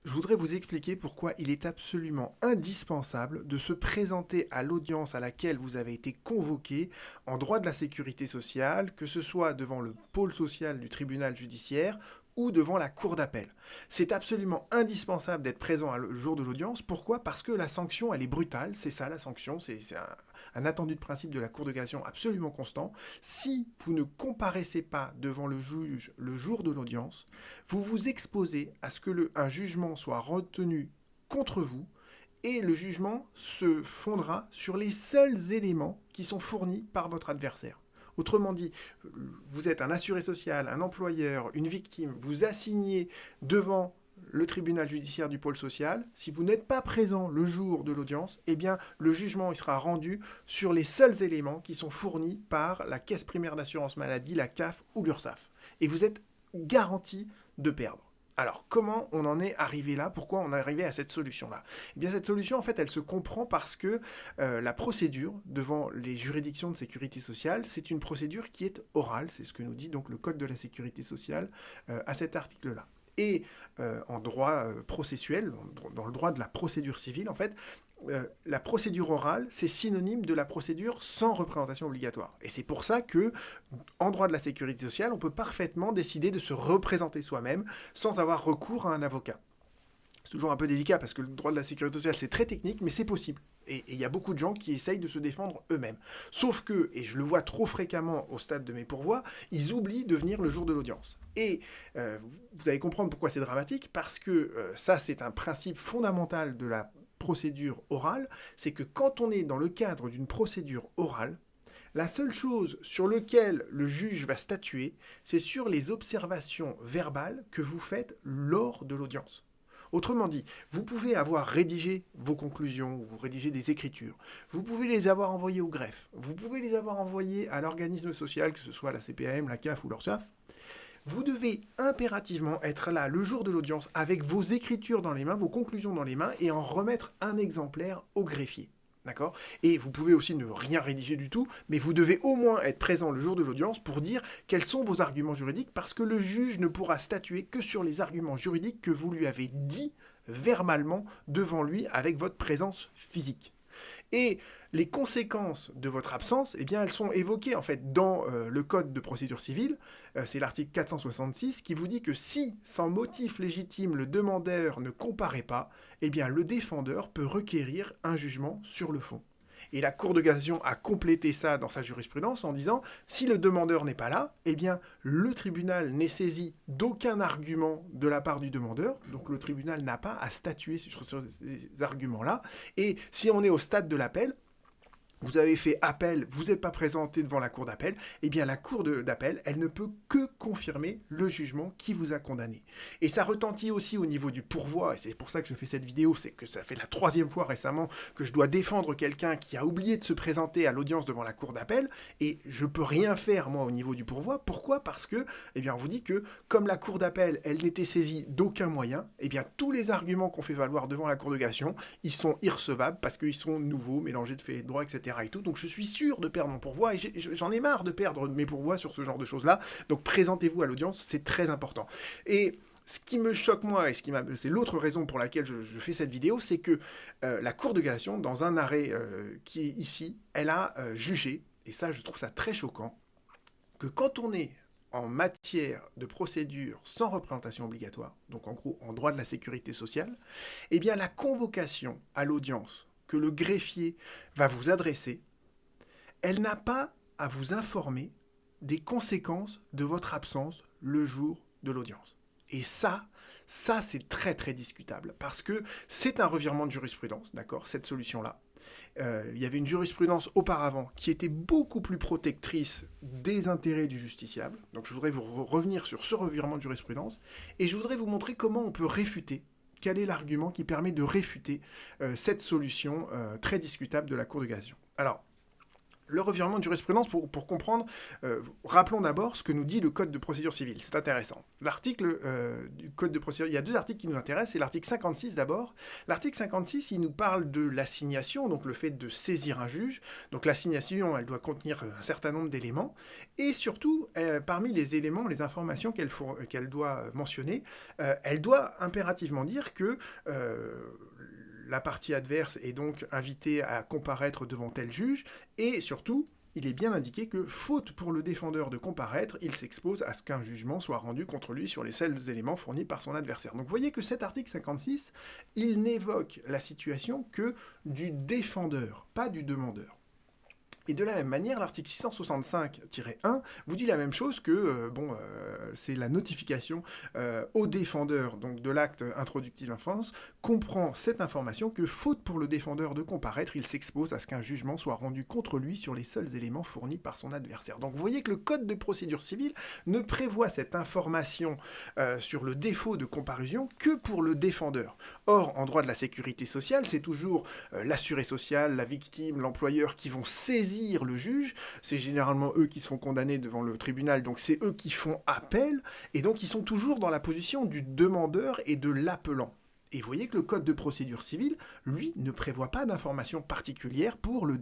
je voudrais vous expliquer pourquoi il est absolument indispensable de se présenter à l'audience à laquelle vous avez été convoqué en droit de la sécurité sociale, que ce soit devant le pôle social du tribunal judiciaire ou devant la cour d'appel. C'est absolument indispensable d'être présent le jour de l'audience. Pourquoi? Parce que la sanction, elle est brutale. C'est ça la sanction. C'est un attendu de principe de la Cour de cassation absolument constant. Si vous ne comparaissez pas devant le juge le jour de l'audience, vous vous exposez à ce que un jugement soit retenu contre vous et le jugement se fondera sur les seuls éléments qui sont fournis par votre adversaire. Autrement dit, vous êtes un assuré social, un employeur, une victime, vous assignez devant le tribunal judiciaire du pôle social. Si vous n'êtes pas présent le jour de l'audience, eh bien, le jugement il sera rendu sur les seuls éléments qui sont fournis par la Caisse primaire d'assurance maladie, la CAF ou l'URSSAF. Et vous êtes garanti de perdre. Alors, comment on en est arrivé là? Pourquoi on est arrivé à cette solution-là? Eh bien, cette solution, en fait, elle se comprend parce que la procédure devant les juridictions de sécurité sociale, c'est une procédure qui est orale. C'est ce que nous dit donc le Code de la sécurité sociale à cet article-là. Et en droit processuel, dans le droit de la procédure civile, en fait, la procédure orale, c'est synonyme de la procédure sans représentation obligatoire. Et c'est pour ça que, en droit de la sécurité sociale, on peut parfaitement décider de se représenter soi-même sans avoir recours à un avocat. C'est toujours un peu délicat parce que le droit de la sécurité sociale, c'est très technique, mais c'est possible. Et il y a beaucoup de gens qui essayent de se défendre eux-mêmes. Sauf que, et je le vois trop fréquemment au stade de mes pourvois, ils oublient de venir le jour de l'audience. Et vous allez comprendre pourquoi c'est dramatique, parce que ça, c'est un principe fondamental de la procédure orale, c'est que quand on est dans le cadre d'une procédure orale, la seule chose sur laquelle le juge va statuer, c'est sur les observations verbales que vous faites lors de l'audience. Autrement dit, vous pouvez avoir rédigé vos conclusions, vous rédigez des écritures, vous pouvez les avoir envoyées au greffe, vous pouvez les avoir envoyées à l'organisme social, que ce soit la CPAM, la CAF ou l'URSSAF. Vous devez impérativement être là le jour de l'audience avec vos écritures dans les mains, vos conclusions dans les mains et en remettre un exemplaire au greffier. D'accord? Et vous pouvez aussi ne rien rédiger du tout, mais vous devez au moins être présent le jour de l'audience pour dire quels sont vos arguments juridiques, parce que le juge ne pourra statuer que sur les arguments juridiques que vous lui avez dit verbalement devant lui avec votre présence physique. Et les conséquences de votre absence, eh bien, elles sont évoquées en fait dans le Code de procédure civile. C'est l'article 466 qui vous dit que si, sans motif légitime, le demandeur ne comparaît pas, eh bien, le défendeur peut requérir un jugement sur le fond. Et la Cour de cassation a complété ça dans sa jurisprudence en disant si le demandeur n'est pas là, eh bien le tribunal n'est saisi d'aucun argument de la part du demandeur, donc le tribunal n'a pas à statuer sur ces arguments-là. Et si on est au stade de l'appel, vous avez fait appel, vous n'êtes pas présenté devant la cour d'appel, eh bien la cour d'appel, elle ne peut que confirmer le jugement qui vous a condamné. Et ça retentit aussi au niveau du pourvoi, et c'est pour ça que je fais cette vidéo, c'est que ça fait la 3e fois récemment que je dois défendre quelqu'un qui a oublié de se présenter à l'audience devant la cour d'appel, et je peux rien faire moi au niveau du pourvoi. Pourquoi? Parce que, eh bien on vous dit que comme la cour d'appel, elle n'était saisie d'aucun moyen, eh bien tous les arguments qu'on fait valoir devant la cour de cassation, ils sont irrecevables parce qu'ils sont nouveaux, mélangés de faits et de droit, etc. Et tout. Donc je suis sûr de perdre mon pourvoi et j'en ai marre de perdre mes pourvois sur ce genre de choses-là. Donc présentez-vous à l'audience, c'est très important. Et ce qui me choque moi, et c'est l'autre raison pour laquelle je fais cette vidéo, c'est que la Cour de cassation, dans un arrêt qui est ici, elle a jugé, et ça je trouve ça très choquant, que quand on est en matière de procédure sans représentation obligatoire, donc en gros en droit de la sécurité sociale, eh bien la convocation à l'audience que le greffier va vous adresser, elle n'a pas à vous informer des conséquences de votre absence le jour de l'audience. Et ça c'est très très discutable, parce que c'est un revirement de jurisprudence, d'accord, cette solution-là. Il y avait une jurisprudence auparavant qui était beaucoup plus protectrice des intérêts du justiciable. Donc je voudrais vous revenir sur ce revirement de jurisprudence, et je voudrais vous montrer comment on peut réfuter. Quel est l'argument qui permet de réfuter cette solution très discutable de la Cour de cassation? Alors, Le revirement de jurisprudence, pour comprendre, rappelons d'abord ce que nous dit le Code de procédure civile. C'est intéressant. L'article du Code de procédure, il y a deux articles qui nous intéressent. C'est l'article 56 d'abord. L'article 56, il nous parle de l'assignation, donc le fait de saisir un juge. Donc l'assignation, elle doit contenir un certain nombre d'éléments. Et surtout, parmi les éléments, les informations qu'elle doit mentionner, elle doit impérativement dire que la partie adverse est donc invitée à comparaître devant tel juge, et surtout, il est bien indiqué que, faute pour le défendeur de comparaître, il s'expose à ce qu'un jugement soit rendu contre lui sur les seuls éléments fournis par son adversaire. Donc vous voyez que cet article 56, il n'évoque la situation que du défendeur, pas du demandeur. Et de la même manière, l'article 665-1 vous dit la même chose que c'est la notification au défendeur donc de l'acte introductif d'enfance comprend cette information que, faute pour le défendeur de comparaître, il s'expose à ce qu'un jugement soit rendu contre lui sur les seuls éléments fournis par son adversaire. Donc vous voyez que le Code de procédure civile ne prévoit cette information sur le défaut de comparution que pour le défendeur. Or, en droit de la sécurité sociale, c'est toujours l'assuré social, la victime, l'employeur qui vont saisir le juge, c'est généralement eux qui sont condamnés devant le tribunal, donc c'est eux qui font appel, et donc ils sont toujours dans la position du demandeur et de l'appelant. Et vous voyez que le Code de procédure civile, lui, ne prévoit pas d'information particulière pour le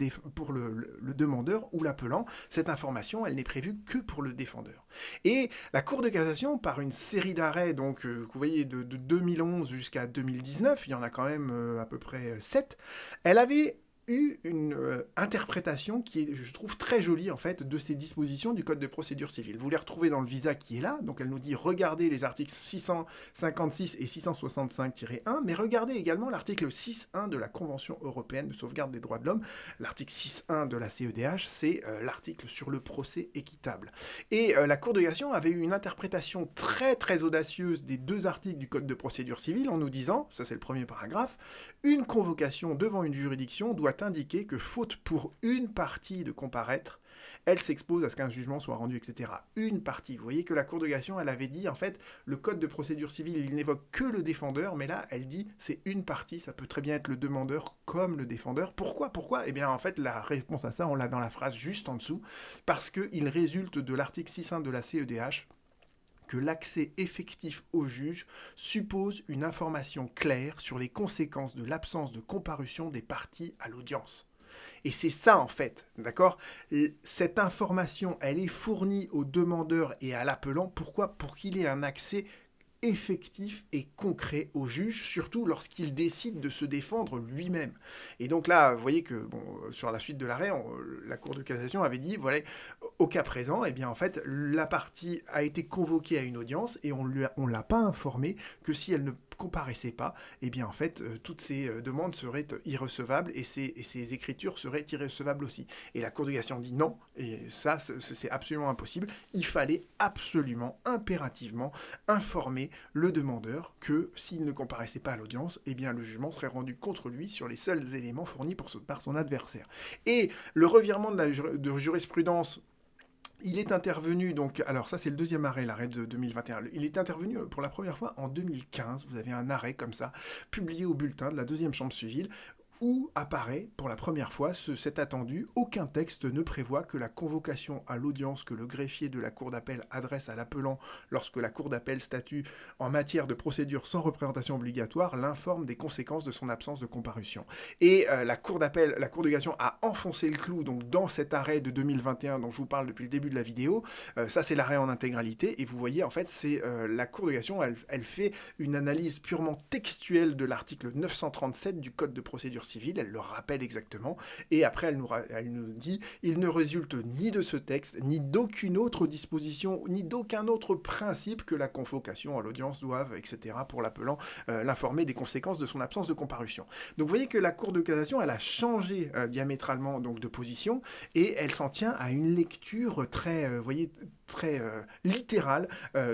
demandeur ou l'appelant. Cette information, elle n'est prévue que pour le défendeur. Et la Cour de cassation, par une série d'arrêts, donc vous voyez de 2011 jusqu'à 2019, il y en a quand même à peu près 7, elle avait eu une interprétation qui est, je trouve, très jolie en fait de ces dispositions du Code de procédure civile. Vous les retrouvez dans le visa qui est là, donc elle nous dit regardez les articles 656 et 665-1, mais regardez également l'article 6.1 de la Convention européenne de sauvegarde des droits de l'homme. L'article 6.1 de la CEDH, c'est l'article sur le procès équitable. Et la Cour de cassation avait eu une interprétation très très audacieuse des deux articles du Code de procédure civile en nous disant, ça c'est le premier paragraphe, une convocation devant une juridiction doit indiquer que, faute pour une partie de comparaître, elle s'expose à ce qu'un jugement soit rendu, etc. Une partie. Vous voyez que la Cour de cassation, elle avait dit, en fait, le Code de procédure civile, il n'évoque que le défendeur, mais là, elle dit, c'est une partie, ça peut très bien être le demandeur comme le défendeur. Pourquoi ? Eh bien, en fait, la réponse à ça, on l'a dans la phrase juste en dessous, parce qu'il résulte de l'article 6.1 de la CEDH, que l'accès effectif au juge suppose une information claire sur les conséquences de l'absence de comparution des parties à l'audience. Et c'est ça en fait, d'accord ? Cette information, elle est fournie au demandeur et à l'appelant. Pourquoi ? Pour qu'il ait un accès effectif et concret au juge, surtout lorsqu'il décide de se défendre lui-même. Et donc là, vous voyez que sur la suite de l'arrêt, la Cour de cassation avait dit, voilà, au cas présent, eh bien en fait, la partie a été convoquée à une audience et on l'a pas informé que si elle ne comparaissait pas, eh bien en fait, toutes ces demandes seraient irrecevables et ces écritures seraient irrecevables aussi. Et la Cour de cassation dit non, et ça, c'est absolument impossible. Il fallait absolument, impérativement, informer le demandeur que s'il ne comparaissait pas à l'audience, eh bien le jugement serait rendu contre lui sur les seuls éléments fournis par son adversaire. Et le revirement de jurisprudence, il est intervenu, donc, alors ça c'est le deuxième arrêt, l'arrêt de 2021. Il est intervenu pour la première fois en 2015. Vous avez un arrêt comme ça, publié au bulletin de la deuxième chambre civile, où apparaît pour la première fois cet attendu. Aucun texte ne prévoit que la convocation à l'audience que le greffier de la cour d'appel adresse à l'appelant lorsque la cour d'appel statue en matière de procédure sans représentation obligatoire l'informe des conséquences de son absence de comparution. Et la cour de cassation a enfoncé le clou donc dans cet arrêt de 2021 dont je vous parle depuis le début de la vidéo. Ça c'est l'arrêt en intégralité et vous voyez en fait c'est la cour de cassation elle fait une analyse purement textuelle de l'article 937 du Code de procédure civile, elle le rappelle exactement, et après elle nous dit « Il ne résulte ni de ce texte, ni d'aucune autre disposition, ni d'aucun autre principe que la convocation à l'audience doive, etc., pour l'appelant, l'informer des conséquences de son absence de comparution. » Donc vous voyez que la Cour de cassation, elle a changé diamétralement donc, de position, et elle s'en tient à une lecture très littérale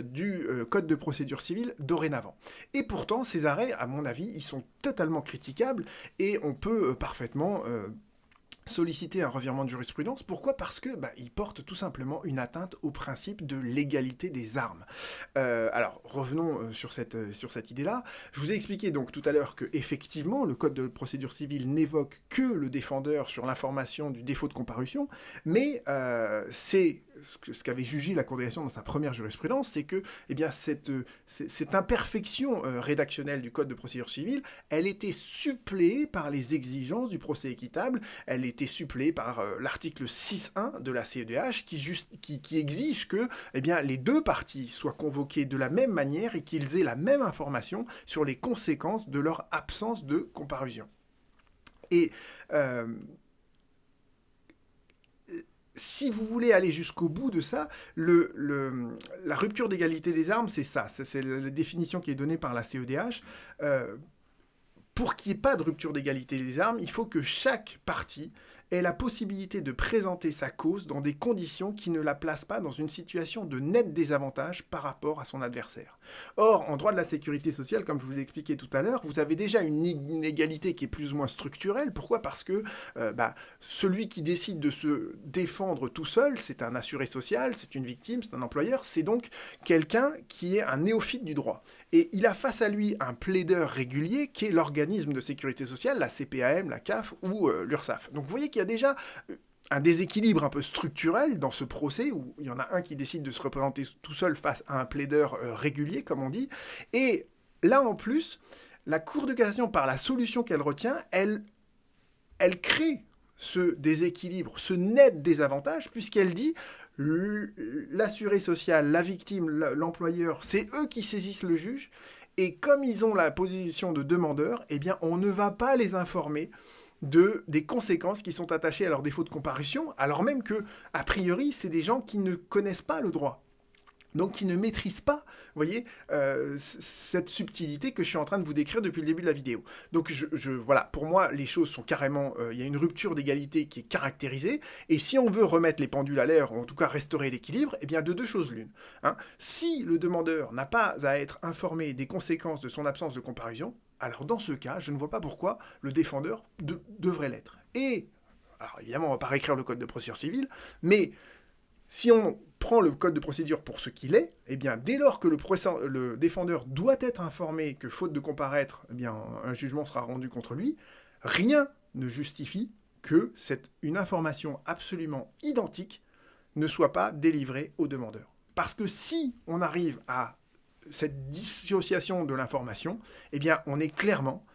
du Code de procédure civile dorénavant. Et pourtant, ces arrêts, à mon avis, ils sont totalement critiquables, et on peut parfaitement solliciter un revirement de jurisprudence. Pourquoi? Parce que il porte tout simplement une atteinte au principe de l'égalité des armes. Alors, revenons sur cette idée-là. Je vous ai expliqué donc tout à l'heure que effectivement, le Code de procédure civile n'évoque que le défendeur sur l'information du défaut de comparution, mais c'est ce qu'avait jugé la Cour de cassation dans sa première jurisprudence, c'est que cette imperfection rédactionnelle du Code de procédure civile, elle était suppléée par les exigences du procès équitable, elle était suppléée par l'article 6.1 de la CEDH qui exige que les deux parties soient convoquées de la même manière et qu'ils aient la même information sur les conséquences de leur absence de comparution. Et si vous voulez aller jusqu'au bout de ça, la rupture d'égalité des armes, c'est ça. C'est la définition qui est donnée par la CEDH. Pour qu'il n'y ait pas de rupture d'égalité des armes, il faut que chaque partie ait la possibilité de présenter sa cause dans des conditions qui ne la placent pas dans une situation de net désavantage par rapport à son adversaire. Or, en droit de la sécurité sociale, comme je vous l'ai expliqué tout à l'heure, vous avez déjà une inégalité qui est plus ou moins structurelle. Pourquoi? Parce que celui qui décide de se défendre tout seul, c'est un assuré social, c'est une victime, c'est un employeur, c'est donc quelqu'un qui est un néophyte du droit. Et il a face à lui un plaideur régulier qui est l'organisme de sécurité sociale, la CPAM, la CAF ou l'URSSAF. Donc vous voyez qu'il y a déjà un déséquilibre un peu structurel dans ce procès où il y en a un qui décide de se représenter tout seul face à un plaideur régulier, comme on dit. Et là, en plus, la Cour de cassation, par la solution qu'elle retient, elle crée ce déséquilibre, ce net désavantage, puisqu'elle dit l'assuré social, la victime, l'employeur, c'est eux qui saisissent le juge, et comme ils ont la position de demandeur, on ne va pas les informer des conséquences qui sont attachées à leur défaut de comparution, alors même que, a priori, c'est des gens qui ne connaissent pas le droit. Donc qui ne maîtrisent pas, vous voyez, cette subtilité que je suis en train de vous décrire depuis le début de la vidéo. Donc voilà, pour moi, les choses sont carrément... Il y a une rupture d'égalité qui est caractérisée, et si on veut remettre les pendules à l'heure, ou en tout cas restaurer l'équilibre, de deux choses l'une. Si le demandeur n'a pas à être informé des conséquences de son absence de comparution, alors dans ce cas, je ne vois pas pourquoi le défendeur devrait l'être. Et, alors évidemment, on ne va pas réécrire le code de procédure civile, mais... Si on prend le code de procédure pour ce qu'il est, dès lors que le défendeur doit être informé que faute de comparaître, un jugement sera rendu contre lui, rien ne justifie que une information absolument identique ne soit pas délivrée au demandeur. Parce que si on arrive à cette dissociation de l'information, on est clairement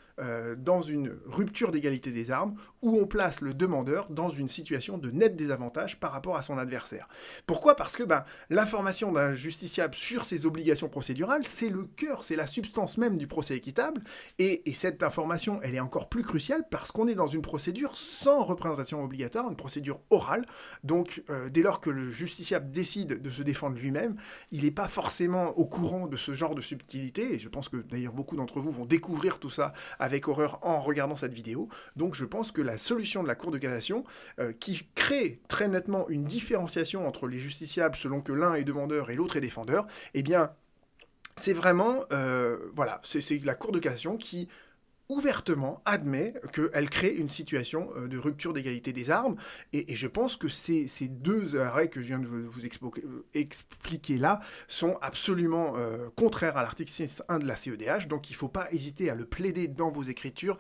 dans une rupture d'égalité des armes où on place le demandeur dans une situation de net désavantage par rapport à son adversaire. Pourquoi? Parce que l'information d'un justiciable sur ses obligations procédurales, c'est le cœur, c'est la substance même du procès équitable, et cette information, elle est encore plus cruciale parce qu'on est dans une procédure sans représentation obligatoire, une procédure orale, donc dès lors que le justiciable décide de se défendre lui-même, il n'est pas forcément au courant de ce genre de subtilité, et je pense que d'ailleurs beaucoup d'entre vous vont découvrir tout ça avec horreur en regardant cette vidéo. Donc je pense que la solution de la Cour de cassation, qui crée très nettement une différenciation entre les justiciables selon que l'un est demandeur et l'autre est défendeur, c'est vraiment, c'est la Cour de cassation qui ouvertement admet qu'elle crée une situation de rupture d'égalité des armes, et je pense que ces deux arrêts que je viens de vous expliquer là sont absolument contraires à l'article 6.1 de la CEDH, donc il ne faut pas hésiter à le plaider dans vos écritures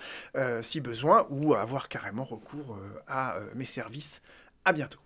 si besoin, ou à avoir carrément recours à mes services. À bientôt.